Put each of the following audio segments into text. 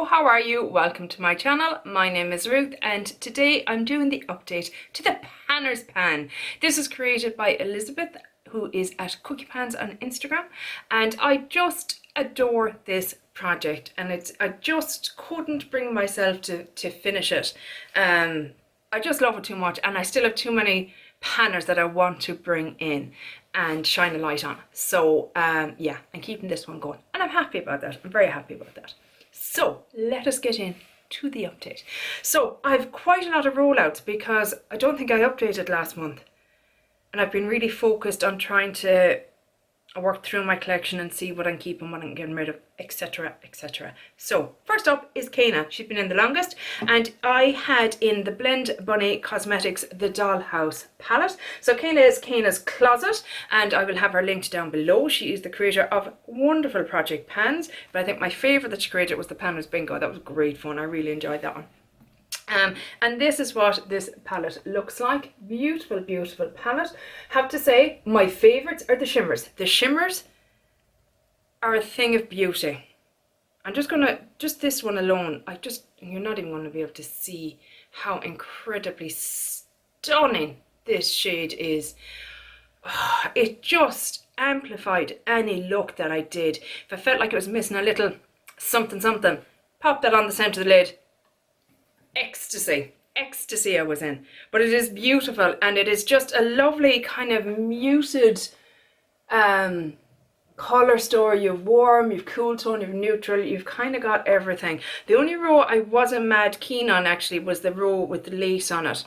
Hello, how are you? Welcome to my channel. My name is Ruth and today I'm doing the update to the Panner's Pan. This is created by Elizabeth, who is at Cookie Pans on Instagram, and I just adore this project and I just couldn't bring myself to finish it. I just love it too much and I still have too many panners that I want to bring in and shine a light on. So yeah, I'm keeping this one going and I'm happy about that. I'm very happy about that. So let us get in to the update. So I've quite a lot of rollouts because I don't think I updated last month, and I've been really focused on trying to work through my collection and see what I'm keeping, what I'm getting rid of, etc, etc. So first up is Kayna. She's been in the longest, and I had in the Blend Bunny Cosmetics the Dollhouse palette. So Kayna is Kayna's Closet, and I will have her linked down below. She is the creator of wonderful project pans, but I think my favourite that she created was the Panner's Bingo. That was great fun. I really enjoyed that one. And this is what this palette looks like. Beautiful, beautiful palette. Have to say, my favourites are the shimmers. The shimmers are a thing of beauty. I'm just gonna, just this one alone, you're not even gonna be able to see how incredibly stunning this shade is. Oh, it just amplified any look that I did. If I felt like it was missing a little something something, pop that on the centre of the lid. Ecstasy I was in. But it is beautiful, and it is just a lovely kind of muted colour story. You've warm, you've cool tone, you've neutral, you've kind of got everything. The only row I wasn't mad keen on actually was the row with the lace on it.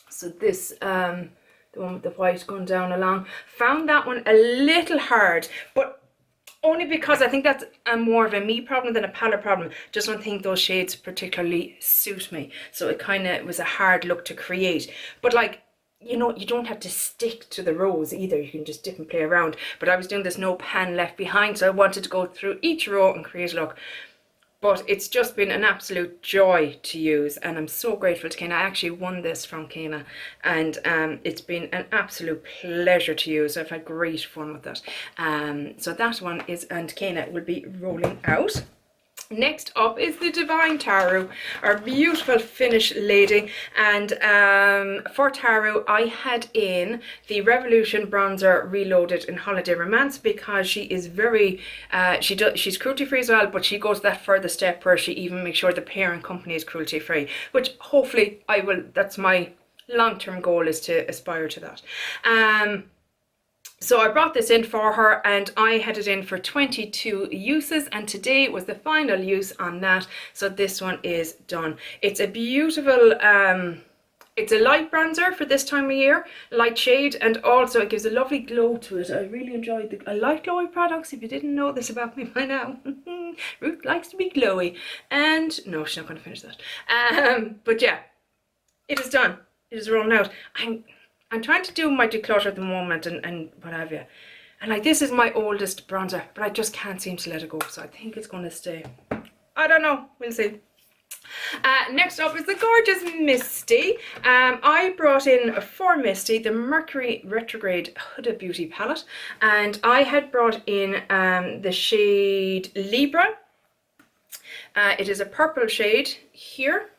So this the one with the white going down along, found that one a little hard, but only because I think that's more of a me problem than a palette problem. Just don't think those shades particularly suit me. So it kind of was a hard look to create. But like, you know, you don't have to stick to the rows either. You can just dip and play around. But I was doing this no pan left behind, so I wanted to go through each row and create a look. But it's just been an absolute joy to use, and I'm so grateful to Kayna. I actually won this from Kayna, and it's been an absolute pleasure to use. I've had great fun with it. So that one is, and Kayna will be rolling out. Next up is the Divine Taru, our beautiful Finnish lady, and for Taru I had in the Revolution bronzer Reloaded in Holiday Romance because she is very she's cruelty free as well, but she goes that further step where she even makes sure the parent company is cruelty free, which hopefully I will, that's my long-term goal, is to aspire to that. So I brought this in for her and I had it in for 22 uses, and today was the final use on that. So this one is done. It's a beautiful, it's a light bronzer for this time of year, light shade, and also it gives a lovely glow to it. I really enjoyed I like glowy products, if you didn't know this about me by now. Ruth likes to be glowy. And no, she's not going to finish that. But yeah, it is done. It is rolling out. I'm trying to do my declutter at the moment and what have you. And like, this is my oldest bronzer, but I just can't seem to let it go. So I think it's going to stay. I don't know. We'll see. Next up is the gorgeous Misty. I brought in for Misty the Mercury Retrograde Huda Beauty palette. And I had brought in the shade Libra. It is a purple shade here.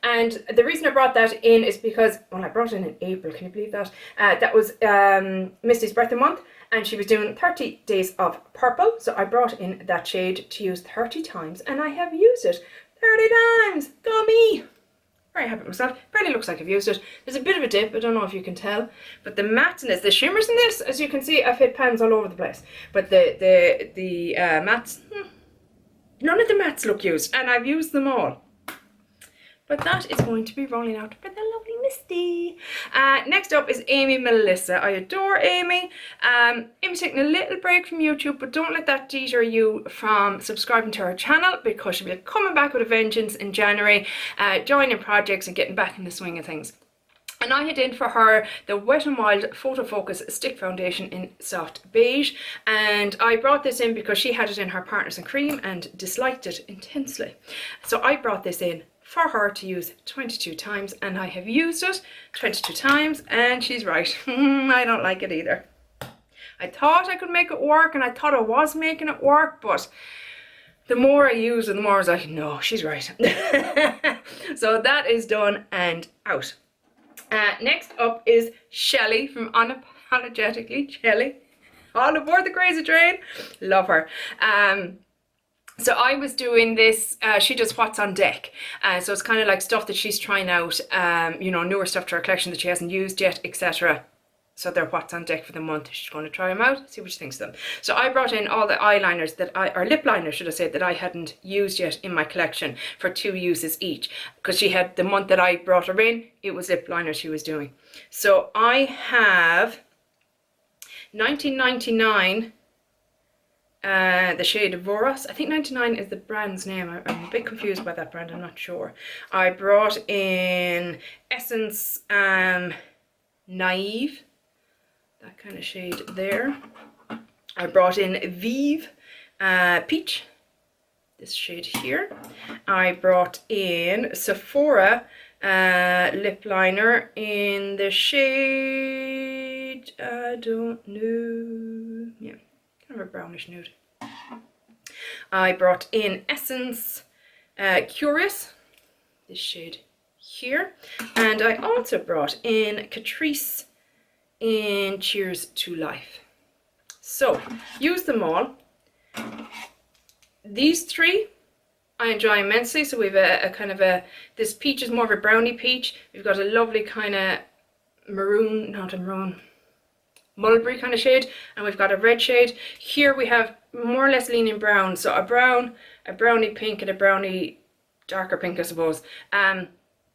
And the reason I brought that in is because, well, I brought it in April, can you believe that? That was Misty's birthday month, and she was doing 30 days of purple, so I brought in that shade to use 30 times, and I have used it 30 times! Go me! Very happy with myself. Barely looks like I've used it. There's a bit of a dip, I don't know if you can tell, but the matiness, the shimmers in this, as you can see, I've hit pans all over the place, but the mattes, none of the mattes look used, and I've used them all. But that is going to be rolling out for the lovely Misty. Next up is Amy Melissa. I adore Amy. Amy's taking a little break from YouTube, but don't let that deter you from subscribing to her channel, because she'll be coming back with a vengeance in January, joining projects and getting back in the swing of things. And I had in for her the Wet n Wild Photo Focus Stick Foundation in Soft Beige. And I brought this in because she had it in her Partners in Cream and disliked it intensely. So I brought this in for her to use 22 times, and I have used it 22 times, and she's right. I don't like it either. I thought I could make it work, and I thought I was making it work, but the more I used it, the more I was like, no, she's right. So that is done and out. Next up is Shelley from Unapologetically Shelley. All aboard the crazy train. Love her. So I was doing this, she does what's on deck. So it's kind of like stuff that she's trying out, you know, newer stuff to her collection that she hasn't used yet, etc. So they're what's on deck for the month. She's going to try them out, see what she thinks of them. So I brought in all the eyeliners or lip liners, should I say, that I hadn't used yet in my collection for 2 uses each. Because she had, the month that I brought her in, it was lip liner she was doing. So I have 1999, the shade of Voros. I think 99 is the brand's name. I'm a bit confused by that brand, I'm not sure. I brought in Essence Naive, that kind of shade there. I brought in Vive Peach, this shade here. I brought in Sephora lip liner in the shade, I don't know, yeah, kind of a brownish nude. I brought in Essence Curious, this shade here. And I also brought in Catrice in Cheers to Life. So, use them all. These 3 I enjoy immensely. So we've a kind of this peach is more of a brownie peach. We've got a lovely kind of maroon, not a maroon, mulberry kind of shade, and we've got a red shade. Here we have more or less leaning brown, so a brown, a brownie pink, and a brownie darker pink, I suppose.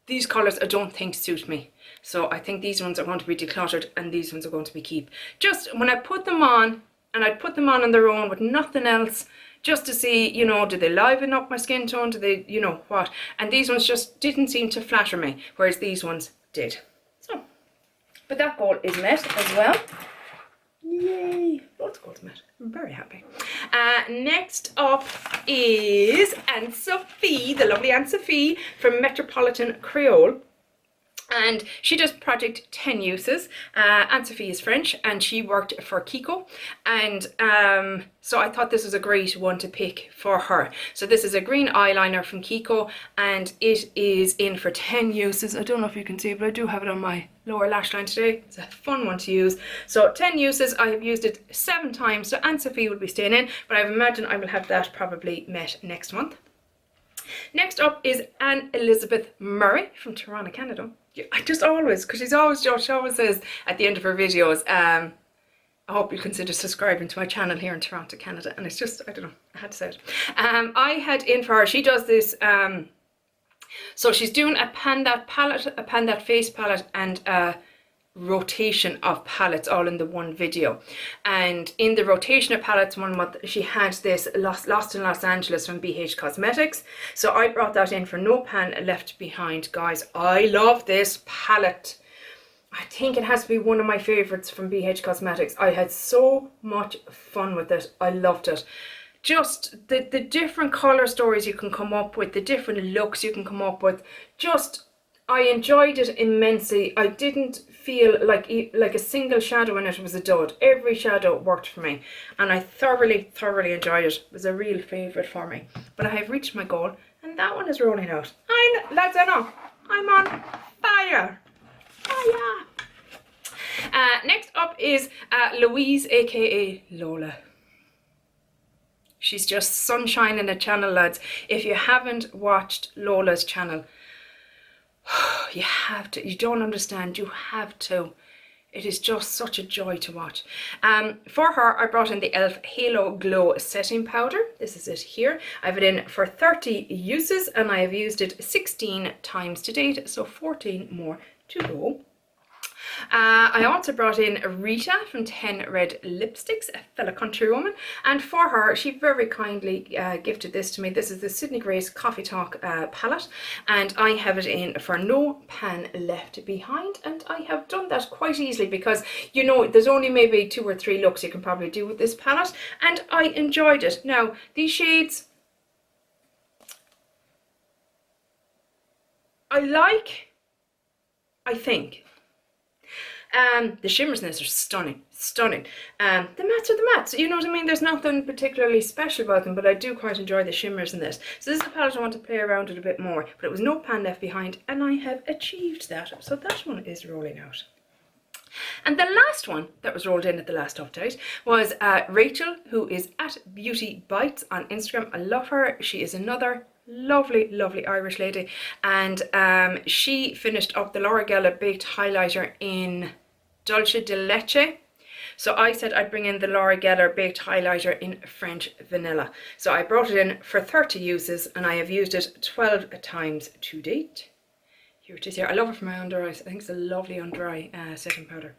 These colours I don't think suit me, so I think these ones are going to be decluttered and these ones are going to be keep. Just when I put them on, and I'd put them on their own with nothing else, just to see, you know, do they liven up my skin tone, do they, you know, what? And these ones just didn't seem to flatter me, whereas these ones did. So, but that goal is met as well. Yay! Both goals met. I'm very happy. Next up is Anne-Sophie, the lovely Anne-Sophie from Metropolitan Creole. And she does project 10 uses. Anne-Sophie is French and she worked for Kiko. And so I thought this was a great one to pick for her. So this is a green eyeliner from Kiko and it is in for 10 uses. I don't know if you can see, but I do have it on my lower lash line today. It's a fun one to use. So 10 uses, I have used it 7 times. So Anne-Sophie will be staying in, but I imagine I will have that probably met next month. Next up is Anne Elizabeth Murray from Toronto, Canada. I just always, because she always says at the end of her videos, I hope you consider subscribing to my channel here in Toronto, Canada. And it's just, I don't know, I had to say it. I had in for her, she does this, so she's doing a Pandat palette, a Pandat face palette, and a rotation of palettes all in the one video. And in the rotation of palettes one month she had this Lost in Los Angeles from BH Cosmetics, so I brought that in for No Pan Left Behind. Guys, I love this palette. I think it has to be one of my favorites from BH Cosmetics. I had so much fun with it. I loved it. Just the different color stories you can come up with, the different looks you can come up with, just I enjoyed it immensely. I didn't feel like a single shadow in it was a dud. Every shadow worked for me and I thoroughly enjoyed it. It was a real favourite for me. But I have reached my goal and that one is rolling out. Lads, I know, I'm on fire. Next up is Louise, aka Lola. She's just sunshine in a channel, lads. If you haven't watched Lola's channel, you have to. You don't understand. You have to. It is just such a joy to watch. For her, I brought in the e.l.f. Halo Glow Setting Powder. This is it here. I have it in for 30 uses and I have used it 16 times to date, so 14 more to go. I also brought in Rita from 10 Red Lipsticks, a fellow country woman, and for her she very kindly gifted this to me. This is the Sydney Grace Coffee Talk palette and I have it in for No Pan Left Behind, and I have done that quite easily because, you know, there's only maybe 2 or 3 looks you can probably do with this palette and I enjoyed it. Now these shades I think The shimmers in this are stunning, stunning. The mattes are the mattes, you know what I mean? There's nothing particularly special about them, but I do quite enjoy the shimmers in this. So this is a palette I want to play around with a bit more, but it was no pan left behind, and I have achieved that. So that one is rolling out. And the last one that was rolled in at the last update was Rachel, who is at Beauty Bites on Instagram. I love her. She is another lovely, lovely Irish lady, and she finished up the Laura Geller Baked Highlighter in Dulce de Leche. So I said I'd bring in the Laura Geller Baked Highlighter in French Vanilla. So I brought it in for 30 uses, and I have used it 12 times to date. Here it is here. I love it for my under eyes. I think it's a lovely under eye setting powder.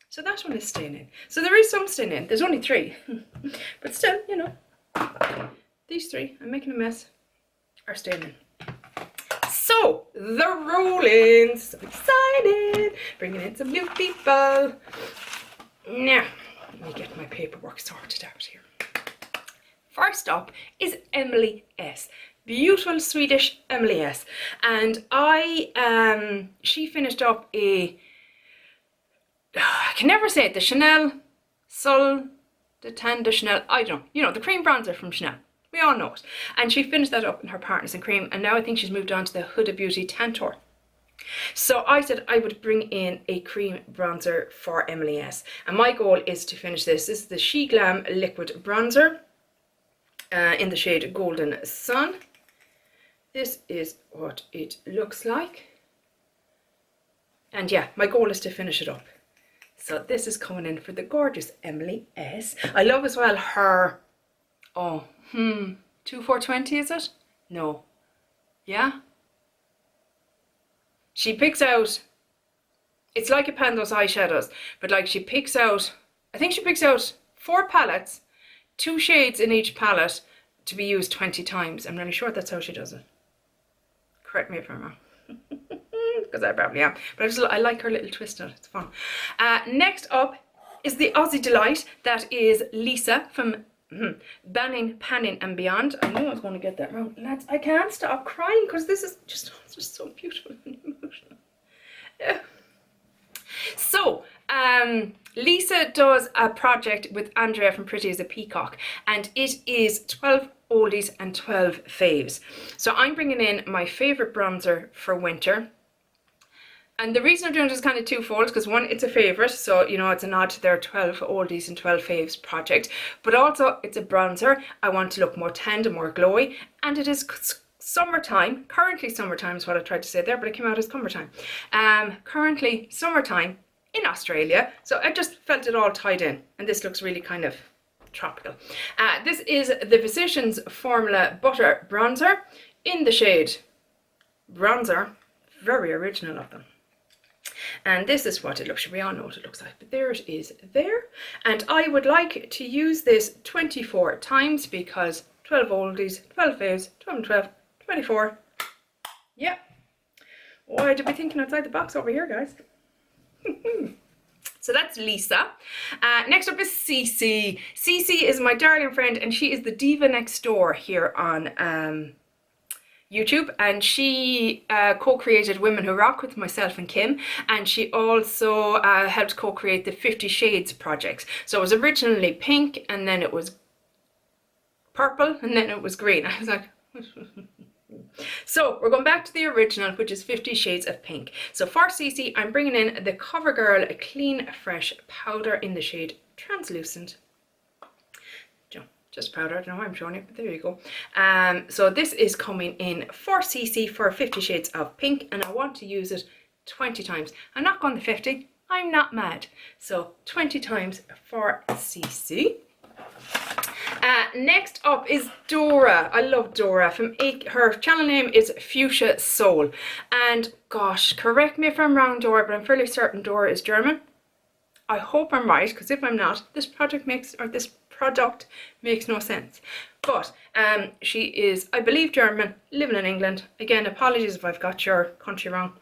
So that one is staying in. So there is some staying in. There's only 3. But still, you know, these 3, I'm making a mess, are staying in. So, the roll-ins. So excited. Bringing in some new people. Now, let me get my paperwork sorted out here. First up is EmelieS. Beautiful Swedish EmelieS, and she finished up I can never say it, the Chanel Sol de Tan de Chanel, I don't know, you know, the cream bronzer from Chanel, we all know it, and she finished that up in her Partners in Cream, and now I think she's moved on to the Huda Beauty Tantor. So I said I would bring in a cream bronzer for EmelieS, and my goal is to finish this. This is the She Glam Liquid Bronzer in the shade Golden Sun. This is what it looks like. And yeah, my goal is to finish it up. So this is coming in for the gorgeous EmelieS. I love as well her, 2420 is it? No. Yeah? She picks out, it's like a Pando's eyeshadows, but like she picks out, I think she picks out 4 palettes, 2 shades in each palette to be used 20 times. I'm really sure that's how she does it. Correct me if I'm wrong, because I probably am. But I like her little twist on it. It's fun. Next up is the Aussie Delight. That is Lisa from Banning, Panning and Beyond. I knew I was going to get that wrong. Lads, I can't stop crying because this is just so beautiful and emotional. Yeah. So, Lisa does a project with Andrea from Pretty as a Peacock, and it is 12 oldies and 12 faves. So I'm bringing in my favourite bronzer for winter. And the reason I'm doing it is kind of twofold, because one, it's a favourite, so you know, it's a nod to their 12 oldies and 12 faves project, but also it's a bronzer. I want to look more tanned and more glowy, and it is summertime. Currently summertime is what I tried to say there, but it came out as summertime. Currently summertime in Australia, so I just felt it all tied in, and this looks really kind of tropical. This is the Physicians Formula Butter Bronzer in the shade Bronzer. Very original of them. And this is what it looks like. We all know what it looks like, but there it is there. And I would like to use this 24 times because 12 oldies, 12 faves, 12 and 12, 24. Yeah. Why did we thinking outside the box over here, guys? So that's Lisa. Next up is Cece. Cece is my darling friend, and she is the diva next door here on YouTube, and she co-created Women Who Rock with myself and Kim, and she also helped co-create the 50 Shades project. So it was originally pink, and then it was purple, and then it was green. I was like, so we're going back to the original, which is 50 Shades of Pink. So for Cece, I'm bringing in the CoverGirl Clean Fresh Powder in the shade Translucent. Just powder, I don't know why I'm showing it, but there you go. So this is coming in for Cece for 50 Shades of Pink, and I want to use it 20 times. I'm not going to 50, I'm not mad. So 20 times for Cece. Next up is Dora. I love Dora. Her channel name is Fuchsia Soul. And gosh, correct me if I'm wrong, Dora, but I'm fairly certain Dora is German. I hope I'm right, because if I'm not, this product makes no sense. But she is, I believe, German, living in England. Again, apologies if I've got your country wrong.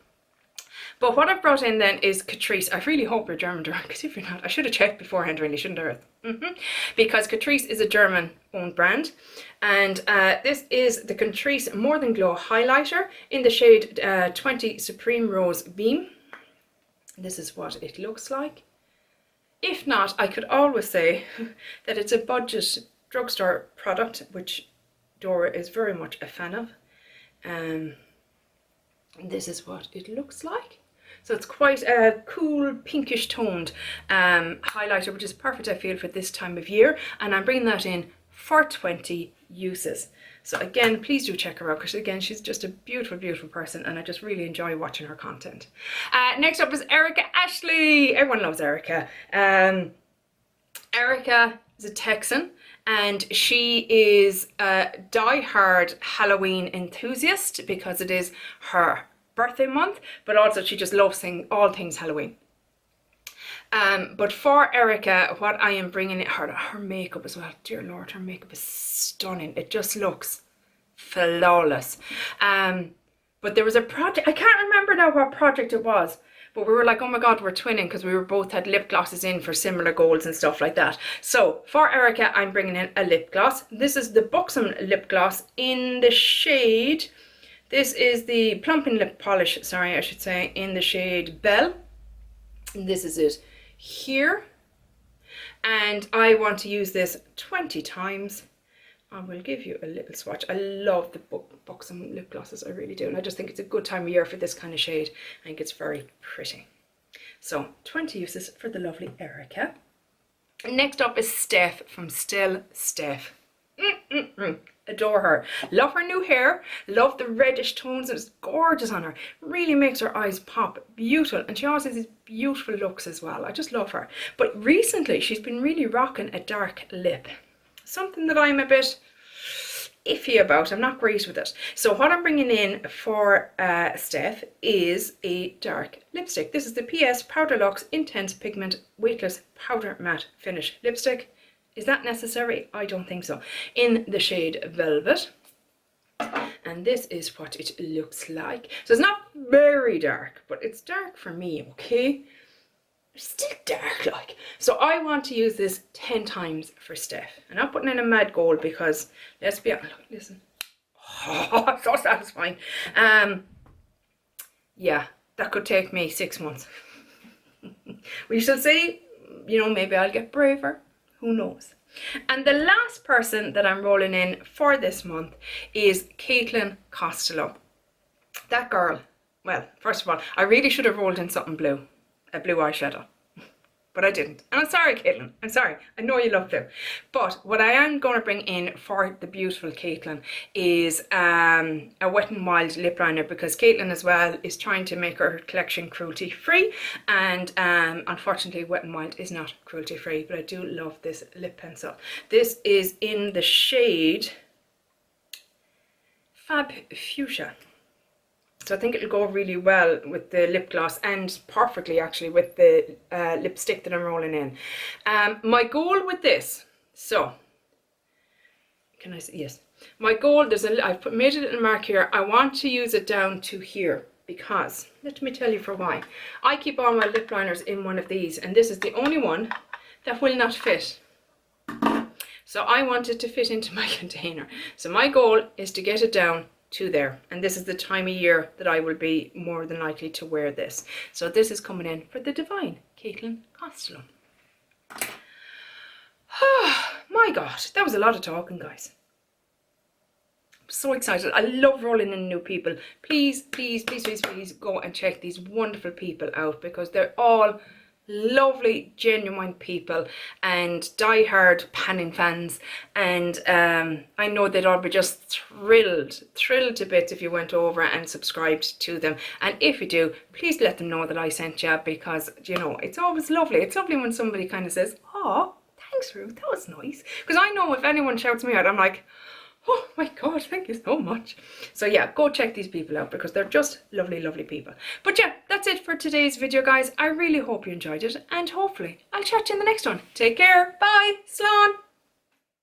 But what I've brought in then is Catrice. I really hope you're German, because if you're not, I should have checked beforehand, really, shouldn't I? Because Catrice is a German-owned brand. And this is the Catrice More Than Glow Highlighter in the shade 20 Supreme Rose Beam. This is what it looks like. If not, I could always say that it's a budget drugstore product, which Dora is very much a fan of. This is what it looks like. So it's quite a cool pinkish toned highlighter, which is perfect, I feel, for this time of year. And I'm bringing that in for 20 uses. So again, please do check her out, because again, she's just a beautiful, beautiful person, and I just really enjoy watching her content. Next up is Erica Ashley. Everyone loves Erica. Erica is a Texan, and she is a die-hard Halloween enthusiast because it is her birthday month, but also she just loves all things Halloween. But for Erica, what I am bringing in, her makeup as well, dear Lord, her makeup is stunning. It just looks flawless. But there was a project, I can't remember now what project it was, but we were like, oh my God, we're twinning, because we were both had lip glosses in for similar goals and stuff like that. So for Erica, I'm bringing in a lip gloss. This is the Buxom lip gloss in the shade, this is the plumping lip polish, sorry, I should say, in the shade Belle. And this is it here, and I want to use this 20 times. I will give you a little swatch. I love the Buxom lip glosses, I really do, and I just think it's a good time of year for this kind of shade. I think it's very pretty. So 20 uses for the lovely Erica. Next up is Steph from Still Steph. Adore her. Love her new hair. Love the reddish tones. It's gorgeous on her. Really makes her eyes pop. Beautiful. And she always has these beautiful looks as well. I just love her. But recently she's been really rocking a dark lip. Something that I'm a bit iffy about. I'm not great with it. So what I'm bringing in for Steph is a dark lipstick. This is the PS Powder Luxe Intense Pigment Weightless Powder Matte Finish Lipstick. Is that necessary? I don't think so. In the shade Velvet. And this is what it looks like. So it's not very dark, but it's dark for me, okay? It's still dark like. So I want to use this 10 times for Steph. I'm not putting in a mad gold because, let's be honest, look, listen. Oh, so satisfying. Yeah, that could take me 6 months. We shall see. You know, maybe I'll get braver. Who knows? And the last person that I'm rolling in for this month is Caitlin Costello. That girl, well, first of all, I really should have rolled in something blue, a blue eyeshadow, but I didn't. And I'm sorry, Caitlin, I'm sorry. I know you love blue. But what I am going to bring in for the beautiful Caitlin is a Wet n Wild lip liner, because Caitlin as well is trying to make her collection cruelty free, and unfortunately Wet n Wild is not cruelty free, but I do love this lip pencil. This is in the shade Fab Fuchsia. So I think it'll go really well with the lip gloss, and perfectly actually with the lipstick that I'm rolling in. My goal with this, so, can I say, yes. My goal, I've made it in a mark here. I want to use it down to here, because, let me tell you for why. I keep all my lip liners in one of these, and this is the only one that will not fit. So I want it to fit into my container. So my goal is to get it down to there, and this is the time of year that I will be more than likely to wear this. So this is coming in for the divine Caitlin Costello. Oh my God, that was a lot of talking, guys. I'm so excited. I love rolling in new people. Please, please, please, please, please go and check these wonderful people out, because they're all lovely, genuine people and die-hard panning fans, and I know they'd all be just thrilled to bits if you went over and subscribed to them. And if you do, please let them know that I sent you, because you know, it's always lovely. It's lovely when somebody kind of says, oh, thanks Ruth, that was nice, because I know if anyone shouts me out, I'm like, oh my God, thank you so much. So yeah, go check these people out, because they're just lovely, lovely people. But yeah, that's it for today's video, guys. I really hope you enjoyed it, and hopefully I'll chat to you in the next one. Take care. Bye. Slán.